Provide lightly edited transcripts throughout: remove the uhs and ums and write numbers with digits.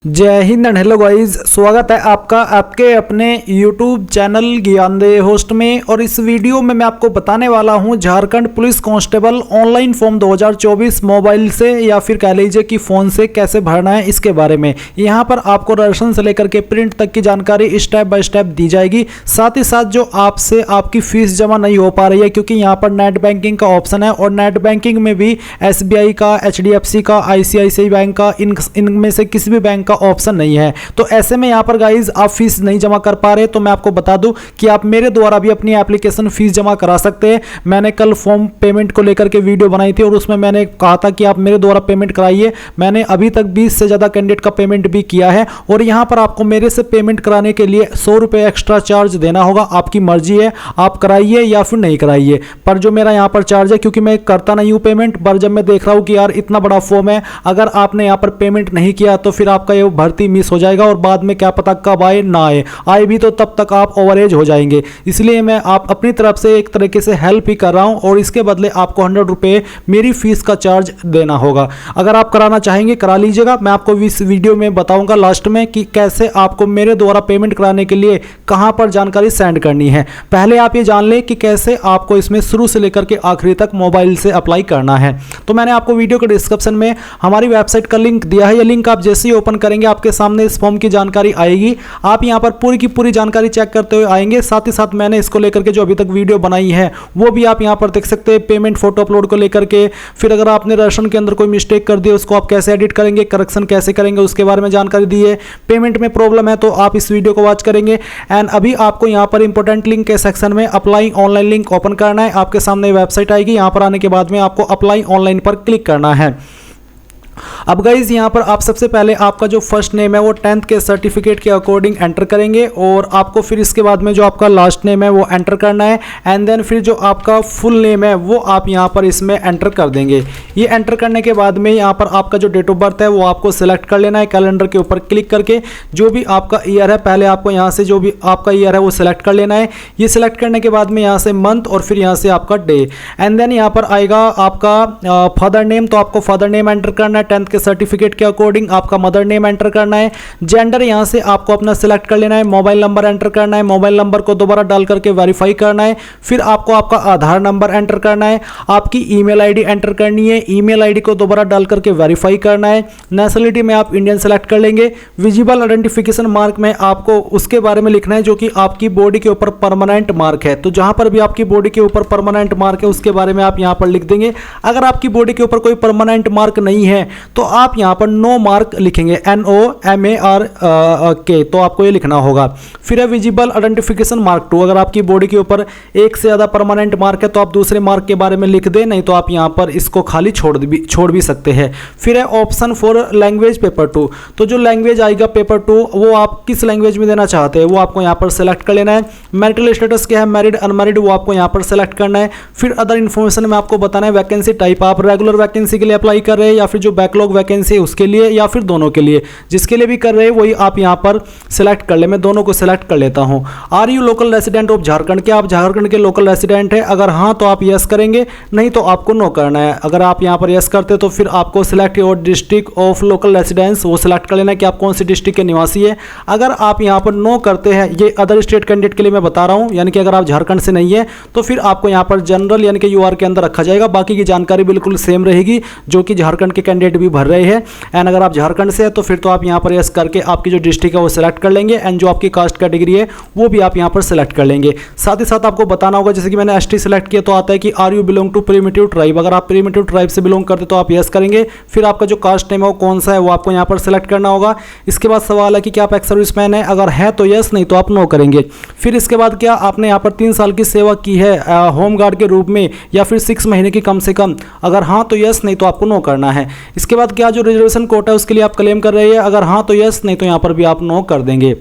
जय Hind and hello guys, स्वागत है आपका आपके अपने YouTube चैनल ज्ञानदेह होस्ट में। और इस वीडियो में मैं आपको बताने वाला हूं Jharkhand police constable online form 2024 mobile से या फिर कह लीजिए कि फ़ोन से कैसे भरना है इसके बारे में। यहां पर आपको रजिस्ट्रेशन से लेकर के प्रिंट तक की जानकारी स्टेप बाय स्टेप दी जाएगी। साथ ही साथ जो आपसे आपकी फ़ीस जमा नहीं हो पा रही है, क्योंकि यहाँ पर नेट बैंकिंग का ऑप्शन है और नेट बैंकिंग में भी SBI का, HDFC का, ICICI बैंक का, इनमें से किसी भी बैंक का ऑप्शन नहीं है। तो ऐसे में यहाँ पर गाइज आप फीस नहीं जमा कर पा रहे, तो मैं आपको बता दूं कि आप मेरे द्वारा भी अपनी एप्लीकेशन फीस जमा करा सकते हैं। मैंने कल फॉर्म पेमेंट को लेकर के वीडियो बनाई थी और उसमें मैंने कहा था कि आप मेरे द्वारा पेमेंट कराइए। मैंने अभी तक 20 से ज़्यादा कैंडिडेट का पेमेंट भी किया है और यहाँ पर आपको मेरे से पेमेंट कराने के लिए 100 रुपये एक्स्ट्रा चार्ज देना होगा। आपकी मर्जी है, आप कराइए या फिर नहीं कराइए, पर जो मेरा यहाँ पर चार्ज है, क्योंकि मैं करता नहीं हूँ पेमेंट, पर जब मैं देख रहा हूँ कि यार इतना बड़ा फॉर्म है, अगर आपने यहाँ पर पेमेंट नहीं किया तो फिर आपका ये भर्ती मिस हो जाएगा और बाद में क्या पता कब आए ना आए भी तो तब तक आप ओवरेज हो जाएंगे। इसलिए मैं आप अपनी तरफ से एक तरीके से हेल्प ही कर रहा हूं और इसके बदले आपको 100 रुपये मेरी फीस का चार्ज देना होगा। अगर आप कराना चाहेंगे करा लीजिएगा। मैं आपको इस वीडियो में बताऊंगा लास्ट में कि कैसे आपको मेरे द्वारा पेमेंट कराने के लिए कहां पर जानकारी सेंड करनी है। पहले आप ये जान लें कि कैसे आपको इसमें शुरू से लेकर के आखिरी तक मोबाइल से अप्लाई करना है। तो मैंने आपको वीडियो के डिस्क्रिप्शन में हमारी वेबसाइट का लिंक दिया है। ये लिंक आप जैसे ही ओपन करेंगे आपके सामने इस फॉर्म की जानकारी आएगी। आप यहां पर पूरी की पूरी जानकारी चेक करते हुए आएंगे। साथ ही साथ मैंने इसको लेकर के जो अभी तक वीडियो बनाई है वो भी आप यहां पर देख सकते हैं। पेमेंट फोटो अपलोड को लेकर के, फिर अगर आपने रजिस्ट्रेशन के अंदर कोई मिस्टेक कर दी उसको आप कैसे एडिट करेंगे, करेक्शन कैसे करेंगे, उसके बारे में जानकारी दी है। पेमेंट में प्रॉब्लम है तो आप इस वीडियो को वॉच करेंगे। एंड अभी आपको यहां पर इंपॉर्टेंट लिंक के सेक्शन में अप्लाई ऑनलाइन लिंक ओपन करना है। आपके सामने वेबसाइट आएगी। यहां पर आने के बाद में आपको अप्लाई ऑनलाइन पर क्लिक करना है। अब गाइज यहाँ पर आप सबसे पहले आपका जो फर्स्ट नेम है वो 10th के सर्टिफिकेट के अकॉर्डिंग एंटर करेंगे और आपको फिर इसके बाद में जो आपका लास्ट नेम है वो एंटर करना है। एंड देन फिर जो आपका फुल नेम है वो आप यहाँ पर इसमें एंटर कर देंगे। ये एंटर करने के बाद में यहाँ पर आपका जो डेट ऑफ बर्थ है वो आपको सिलेक्ट कर लेना है। कैलेंडर के ऊपर क्लिक करके जो भी आपका ईयर है, पहले आपको यहाँ से जो भी आपका ईयर है वो सिलेक्ट कर लेना है। ये सिलेक्ट करने के बाद में यहाँ से मंथ और फिर यहाँ से आपका डे। एंड देन यहाँ पर आएगा आपका फादर नेम, तो आपको फादर नेम एंटर करना है। 10th के सर्टिफिकेट के अकॉर्डिंग आपका मदर नेम एंटर करना है। जेंडर यहां से आपको अपना सिलेक्ट कर लेना है। मोबाइल नंबर एंटर करना है। मोबाइल नंबर को दोबारा डाल करके वेरीफाई करना है। फिर आपको आपका आधार नंबर एंटर करना है। आपकी ईमेल आईडी एंटर करनी है। ईमेल आईडी को दोबारा डाल करके वेरीफाई करना है। नेशनलिटी में आप इंडियन सेलेक्ट कर लेंगे। विजिबल आइडेंटिफिकेशन मार्क में आपको उसके बारे में लिखना है जो कि आपकी बॉडी के ऊपर परमानेंट मार्क है। तो जहां पर भी आपकी बॉडी के ऊपर परमानेंट मार्क है उसके बारे में आप यहां पर लिख देंगे। अगर आपकी बॉडी के ऊपर कोई परमानेंट मार्क नहीं है तो आप यहां पर नो मार्क लिखेंगे, NOMARK, तो आपको ये लिखना होगा। फिर है विजिबल आइडेंटिफिकेशन मार्क 2। अगर आपकी बॉडी के ऊपर एक से ज़्यादा परमानेंट मार्क है तो आप दूसरे मार्क के बारे में लिख दें, नहीं तो आप यहां पर इसको खाली छोड़ भी सकते हैं। फिर है ऑप्शन फॉर लैंग्वेज पेपर 2। तो जो लैंग्वेज आएगा पेपर 2 वो आप किस लैंग्वेज में देना चाहते हैं वो आपको यहाँ पर सेलेक्ट कर लेना है। मैरिटल स्टेटस क्या है, मैरिड अनमैरिड, वो आपको यहाँ पर सेलेक्ट करना है। फिर अदर इन्फॉर्मेशन में आपको बताना है वैकेंसी टाइप, आप रेगुलर वैकेंसी के लिए अप्लाई कर रहे हैं या फिर जो बैकलॉग वैकेंसी उसके लिए या फिर दोनों के लिए। जिसके लिए भी कर रहे हैं वही आप यहां पर सिलेक्ट कर ले। मैं दोनों को सिलेक्ट कर लेता हूं। Are you local resident of Jharkhand, क्या आप झारखंड के लोकल रेसिडेंट है? अगर हां तो आप यस करेंगे, नहीं तो आपको नो करना है। अगर आप यहां पर यस करते तो फिर आपको select your district of local residence, वो सिलेक्ट कर लेना है कि आप कौन सी डिस्ट्रिक्ट के निवासी है। अगर आप यहां पर नो करते हैं, ये अदर स्टेट कैंडिडेट के लिए मैं बता रहा हूं, यानी कि अगर आप झारखंड से नहीं है तो फिर आपको यहां पर जनरल यानी कि UR के अंदर रखा जाएगा। बाकी की जानकारी बिल्कुल सेम रहेगी जो कि झारखंड के कैंडिडेट भी भर रहे हैं। एंड अगर आप झारखंड से है तो फिर तो आप यहां पर यस करके आपकी जो डिस्ट्रिक्ट है वो सिलेक्ट कर लेंगे। एंड जो आपकी कास्ट कैटेगरी है वो भी आप यहां पर सिलेक्ट कर लेंगे। साथ ही साथ आपको बताना होगा, जैसे कि मैंने ST सिलेक्ट किया तो आता है कि are you belong to primitive tribe. अगर आप प्रिमिटिव ट्राइब से बिलोंग करते तो आप यस करेंगे। फिर आपका जो कास्ट नेम है वो कौन सा है वो आपको यहां पर सिलेक्ट करना होगा। इसके बाद सवाल है कि क्या आप एक्स सर्विसमैन है, अगर है तो यस, नहीं तो आप नो करेंगे। फिर इसके बाद क्या आपने यहाँ पर 3 साल की सेवा की है होम गार्ड के रूप में या फिर 6 महीने की कम से कम, अगर हाँ तो यस, नहीं तो आपको नो करना है। इसके बाद क्या जो रिजर्वेशन कोटा है उसके लिए आप क्लेम कर रहे हैं, अगर हाँ तो यस, नहीं तो यहाँ पर भी आप नो कर देंगे।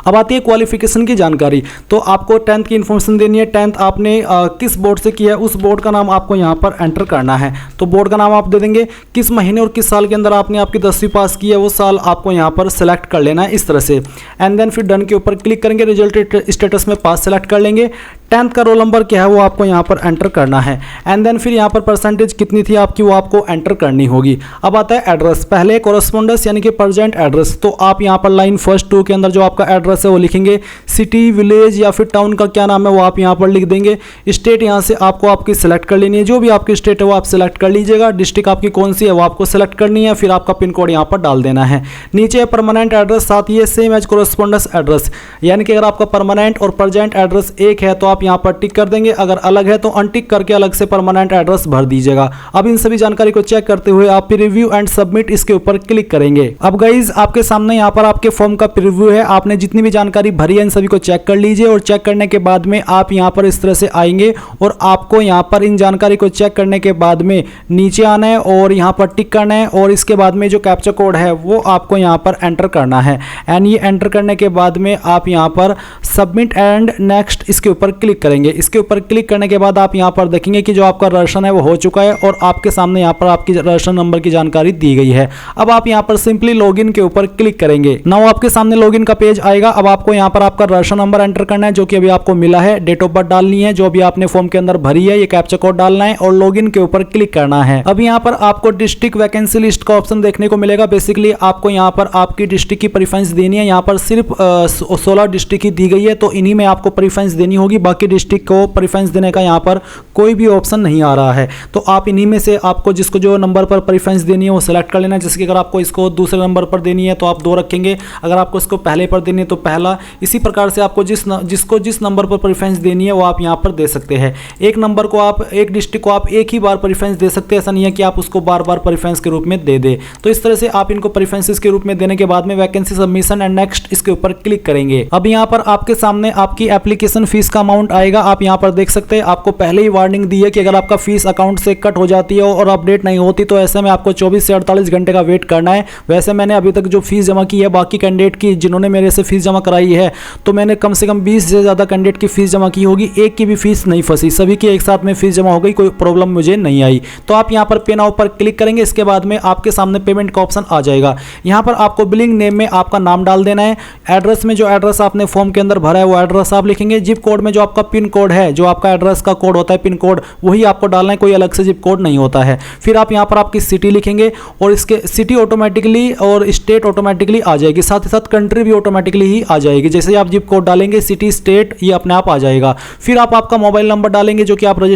अब आती है क्वालिफिकेशन की जानकारी। तो आपको 10th की इन्फॉर्मेशन देनी है। 10th आपने किस बोर्ड से किया है उस बोर्ड का नाम आपको यहाँ पर एंटर करना है। तो बोर्ड का नाम आप दे देंगे। किस महीने और किस साल के अंदर आपने आपकी 10वीं पास की है वो साल आपको यहाँ पर सेलेक्ट कर लेना है इस तरह से। एंड देन फिर डन के ऊपर क्लिक करेंगे। रिजल्ट स्टेटस में पास सेलेक्ट कर लेंगे। 10th का रोल नंबर क्या है वो आपको यहाँ पर एंटर करना है। एंड देन फिर यहाँ पर परसेंटेज कितनी थी आपकी वो आपको एंटर करनी होगी। अब आता है एड्रेस, पहले कोरस्पोंडेंस यानी कि प्रेजेंट एड्रेस। तो आप यहाँ पर लाइन फर्स्ट 2 के अंदर जो आपका एड्रेस है वो लिखेंगे। सिटी, विलेज या फिर टाउन का क्या नाम है वो आप यहाँ पर लिख देंगे। स्टेट यहाँ से आपको आपकी सेलेक्ट कर लेनी है, जो भी आपकी स्टेट है वो आप सेलेक्ट कर लीजिएगा। डिस्ट्रिक्ट आपकी कौन सी है वो आपको सेलेक्ट करनी है, फिर आपका पिन कोड यहाँ पर डाल देना है। नीचे परमानेंट एड्रेस, साथ ही सेम एज कोरस्पोंडेंस एड्रेस, यानी कि अगर आपका परमानेंट और प्रेजेंट एड्रेस एक है तो आप यहाँ पर टिक कर देंगे, अगर अलग है तो अनटिक करके अलग से परमानेंट एड्रेस भर दीजिएगा। अब इन सभी जानकारी को चेक करते हुए आप प्रीव्यू एंड सबमिट इसके ऊपर क्लिक करेंगे। अब गाइज आपके सामने यहाँ पर आपके फॉर्म का प्रीव्यू है। आपने जितनी भी जानकारी भरी है इन सभी को चेक कर लीजिए, और चेक करने के बाद में आप यहाँ पर इस तरह से आएंगे और आपको यहाँ पर इन जानकारी को चेक करने के बाद में नीचे आना है और यहाँ पर टिक करना है, और इसके बाद में जो कैप्चा कोड है वो आपको यहाँ पर एंटर करना है। एंड ये एंटर करने के बाद में आप यहाँ पर सबमिट एंड नेक्स्ट इसके ऊपर क्लिक करेंगे। इसके ऊपर क्लिक करने के बाद आप यहाँ पर देखेंगे कि जो आपका राशन है वो हो चुका है और आपके सामने यहाँ पर आपकी राशन नंबर की जानकारी दी गई है। अब आप यहाँ पर सिंपली लॉगिन के ऊपर क्लिक करेंगे। नाउ आपके सामने लॉगिन का पेज आएगा। अब आपको यहाँ पर आपका राशन नंबर एंटर करना है जो कि अभी आपको मिला है, डेट ऑफ बर्थ डालनी है जो अभी आपने फॉर्म के अंदर भरी है, ये कैप्चा कोड डालना है और लॉगिन के ऊपर क्लिक करना है। अब यहाँ पर आपको डिस्ट्रिक्ट वैकेंसी लिस्ट का ऑप्शन देखने को मिलेगा। बेसिकली आपको यहाँ पर आपकी डिस्ट्रिक्ट की प्रेफरेंस देनी है। यहाँ पर सिर्फ 16 डिस्ट्रिक्ट ही दी गई है, तो इन्हीं में आपको प्रेफरेंस देनी होगी। बाकी डिस्ट्रिक्ट को प्रेफरेंस देने का यहाँ पर कोई भी ऑप्शन नहीं आ रहा है, तो आप इन्हीं में से आपको जिसको जो नंबर पर प्रेफरेंस देनी है वो सिलेक्ट कर लेना है। जैसे कि अगर आपको इसको दूसरे नंबर पर देनी है तो आप 2 रखेंगे, अगर आपको इसको पहले पर देनी है तो पहला। इसी प्रकार से आपको जिसको जिस नंबर पर प्रेफरेंस देनी है वो आप यहाँ पर दे सकते हैं। एक नंबर को आप, एक डिस्ट्रिक्ट को आप एक ही बार प्रेफरेंस दे सकते हैं, ऐसा नहीं है कि आप उसको बार बार प्रेफरेंस के रूप में दे दे। तो इस तरह से आप इनको प्रेफरेंसेस के रूप में देने के बाद में वैकेंसी सबमिशन एंड नेक्स्ट इसके ऊपर क्लिक करेंगे। अब यहाँ पर आपके सामने आपकी एप्लीकेशन फीस का अमाउंट आएगा। आप यहाँ पर देख सकते हैं आपको पहले ही वार्निंग दी है कि अगर आपका फीस अकाउंट से कट हो जाती है और अपडेट नहीं होती तो ऐसे में आपको 24 से 48 घंटे का वेट करना है। वैसे मैंने अभी तक जो फीस जमा की है बाकी कैंडिडेट की जिन्होंने मेरे से फीस जमा कराई है, तो मैंने कम से कम 20 से ज़्यादा कैंडिडेट की फीस जमा की होगी, एक की भी फीस नहीं फंसी, सभी की एक साथ में फीस जमा हो गई, कोई प्रॉब्लम मुझे नहीं आई। तो आप यहाँ पर पे नाउ पर क्लिक करेंगे। इसके बाद में आपके सामने पेमेंट का ऑप्शन आ जाएगा। यहाँ पर आपको बिलिंग नेम में आपका नाम डाल देना है। एड्रेस में जो एड्रेस आपने फॉर्म के अंदर भरा है वो एड्रेस आप लिखेंगे। जिप कोड में जो आपका पिन कोड है, जो आपका एड्रेस का कोड होता है पिन कोड, वही आपको डालना है, कोई अलग से जिप कोड नहीं होता है। फिर आप यहाँ पर आपकी सिटी लिखेंगे और इसके सिटी ऑटोमेटिकली और स्टेट ऑटोमेटिकली आ जाएगी, साथ ही साथ कंट्री भी ऑटोमेटिकली ही आ जाएगी। जैसे आप जिप कोड डालेंगे सिटी स्टेट ये अपने आप आ जाएगा। फिर आप आपका मोबाइल नंबर डालेंगे जो कि आपने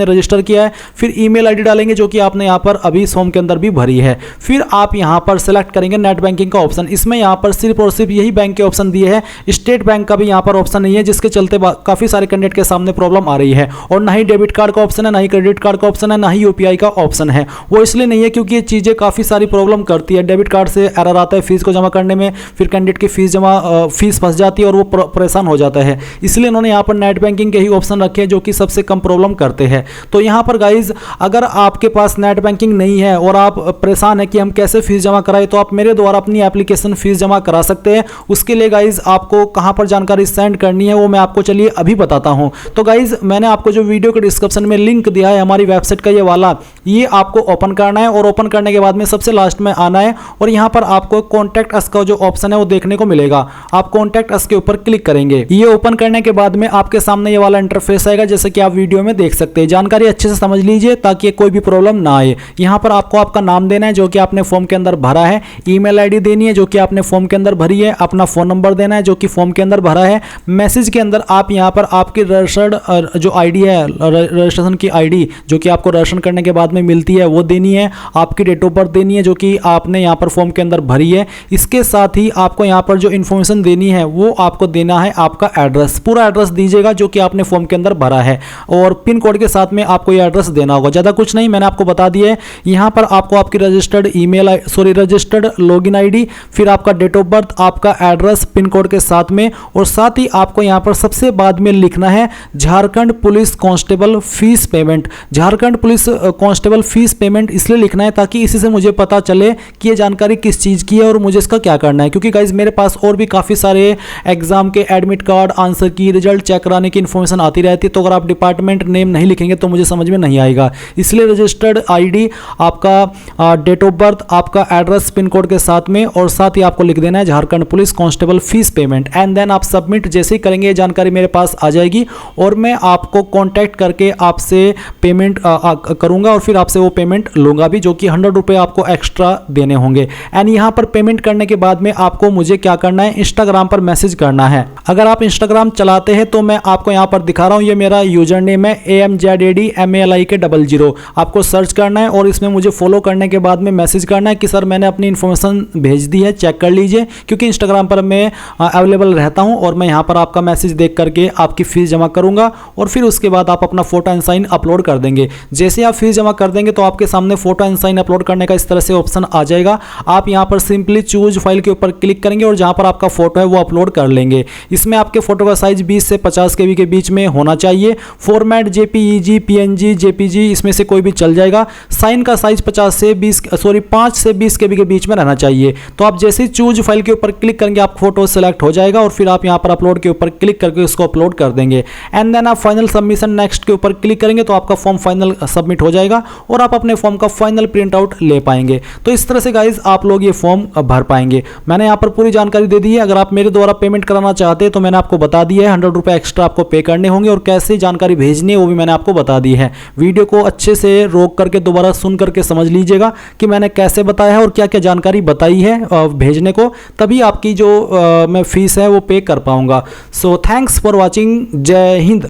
रजिस्टर किया है। फिर ईमेल आईडी डालेंगे जो कि आपने यहाँ पर अभी फॉर्म के अंदर भी भरी है। फिर आप यहाँ पर सेलेक्ट करेंगे नेट बैंकिंग का ऑप्शन। इसमें यहाँ पर सिर्फ और सिर्फ यही बैंक के ऑप्शन दिए हैं, स्टेट बैंक का भी यहाँ पर ऑप्शन नहीं है, जिसके चलते काफी सारे कैंडिडेट के सामने प्रॉब्लम आ रही है। और ना ही डेबिट कार्ड का ऑप्शन है, ना ही क्रेडिट कार्ड का ऑप्शन है, ना ही यूपीआई का ऑप्शन है। वो इसलिए नहीं है क्योंकि ये चीजें काफी सारी प्रॉब्लम करती है। डेबिट कार्ड से एरर आता है फीस को जमा करने में, फिर कैंडिडेट की फीस फंस जाती है और वो परेशान हो जाता है। इसलिए इन्होंने यहाँ पर नेट बैंकिंग के ही ऑप्शन रखे हैं जो कि सबसे कम प्रॉब्लम करते हैं। तो यहाँ पर गाइज अगर आपके पास नेट बैंकिंग नहीं है और आप परेशान है कि हम कैसे फीस जमा कराएं, तो आप मेरे द्वारा अपनी एप्लीकेशन फीस जमा करा सकते हैं। उसके लिए गाइज आपको कहां पर जानकारी सेंड करनी है वो मैं आपको चलिए अभी बताता हूं। तो गाइज मैंने आपको जो वीडियो के डिस्क्रिप्शन में लिंक दिया है हमारी वेबसाइट का, ये वाला, ये आपको ओपन करना है और ओपन करने के बाद में सबसे लास्ट में आना है और यहां पर आपको कॉन्टैक्ट अस का जो ऑप्शन है वो देखने को मिलेगा। आप कॉन्टैक्ट अस के ऊपर क्लिक करेंगे। ये ओपन करने के बाद में आपके सामने ये वाला इंटरफेस आएगा जैसे कि आप वीडियो में देख सकते हैं। जानकारी अच्छे से समझ लीजिए ताकि कोई भी प्रॉब्लम ना आए। यहां पर आपको आपका नाम देना है जो कि आपने फॉर्म के अंदर भरा है, ईमेल आईडी देनी है जो कि आपने फॉर्म के अंदर भरी है, अपना फोन नंबर देना है जो कि फॉर्म के अंदर भरा है। मैसेज के अंदर आप यहां पर आपकी रजिस्टर्ड जो आईडी है, रजिस्ट्रेशन की आईडी जो कि आपको रजिस्ट्रेशन करने के बाद में मिलती है वो देनी है। आपकी डेट ऑफ बर्थ देनी है जो कि आपने यहां पर फॉर्म के अंदर भरी है। इसके साथ ही आपको यहां पर जो इन्फॉर्मेशन देनी है वो आपको देना है आपका एड्रेस, पूरा एड्रेस दीजिएगा जो कि आपने फॉर्म के अंदर भरा है और पिन कोड के साथ में आपको ये एड्रेस देना होगा। ज़्यादा कुछ नहीं, मैंने आपको बता दिया है। यहाँ पर आपको आपकी रजिस्टर्ड लॉगिन आईडी, फिर आपका डेट ऑफ बर्थ, आपका एड्रेस पिन कोड के साथ में, और साथ ही आपको यहाँ पर सबसे बाद में लिखना है Jharkhand police constable fees payment. Jharkhand police constable constable fees payment इसलिए लिखना है ताकि इसी से मुझे पता चले कि ये जानकारी किस चीज़ की है और मुझे इसका क्या करना है। क्योंकि गाइज मेरे पास और भी काफ़ी सारे एग्जाम के एडमिट कार्ड, आंसर की, रिजल्ट चेक कराने की इन्फॉर्मेशन आती रहती है, तो अगर आप डिपार्टमेंट नेम नहीं लिखेंगे तो मुझे समझ में नहीं आएगा। इसलिए रजिस्टर्ड आईडी, आपका डेट ऑफ बर्थ, आपका एड्रेस पिन कोड के साथ में, और साथ ही आपको लिख देना है Jharkhand police constable fees payment, and then आप सबमिट जैसे ही करेंगे ये जानकारी मेरे पास आ जाएगी और मैं आपको कांटेक्ट करके आपसे पेमेंट करूंगा और फिर आपसे वो पेमेंट लूंगा भी, जो कि 100 रुपये आपको एक्स्ट्रा देने होंगे। एंड यहाँ पर पेमेंट करने के बाद में आपको मुझे क्या करना है, इंस्टाग्राम पर मैसेज करना है। अगर आप इंस्टाग्राम चलाते हैं तो मैं आपको यहाँ पर दिखा रहा हूँ, ये मेरा यूजर नेम है AMZADMALIK00। आपको सर्च करना है और इसमें मुझे फॉलो करने के बाद में मैसेज करना है कि सर मैंने अपनी इन्फॉर्मेशन भेज दी है, चेक कर लीजिए। क्योंकि इंस्टाग्राम पर मैं अवेलेबल रहता हूँ और मैं यहाँ पर आपका मैसेज देख करके आपकी फीस जमा करूँगा और फिर उसके बाद आप अपना फोटो एंड साइन अपलोड कर देंगे। जैसे आप फीस जमा कर देंगे तो आपके सामने फोटो एंड साइन अपलोड करने का इस तरह से ऑप्शन आ जाएगा। आप यहाँ पर सिंपली चूज फाइल के ऊपर क्लिक करेंगे और जहाँ पर आपका फोटो है वो अपलोड कर लेंगे। इसमें आपके फोटो का साइज 20 से 50 KB के बीच में होना चाहिए। फॉर्मेट JPEG, PNG, JPG इसमें से कोई भी चल जाएगा। साइन का साइज 5 से 20 KB के बीच में रहना चाहिए। तो आप जैसे ही चूज फाइल के ऊपर क्लिक करेंगे आप फोटो सेलेक्ट हो जाएगा और फिर आप यहाँ पर अपलोड के ऊपर क्लिक करके उसको अपलोड कर देंगे। एंड देन आप फाइनल सबमिशन नेक्स्ट के ऊपर क्लिक करेंगे तो आपका फॉर्म फाइनल सबमिट हो जाएगा और आप अपने फॉर्म का फाइनल प्रिंट आउट ले पाएंगे। तो इस तरह से गाइज आप लोग ये फॉर्म भर पाएंगे। मैंने यहाँ पर पूरी जानकारी दे दी है। अगर आप मेरे द्वारा पेमेंट कराना चाहते हैं तो मैंने आपको बता दिया है, 100 रुपये एक्स्ट्रा आपको पे करने होंगे और कैसे जानकारी भेजनी है वो भी मैंने आपको बता दी है। वीडियो को अच्छे से रोक करके दोबारा सुन करके समझ लीजिएगा कि मैंने कैसे बताया है और क्या क्या जानकारी बताई है भेजने को, तभी आपकी जो मैं फीस है वो पे कर पाऊंगा। So thanks for watching. जय हिंद।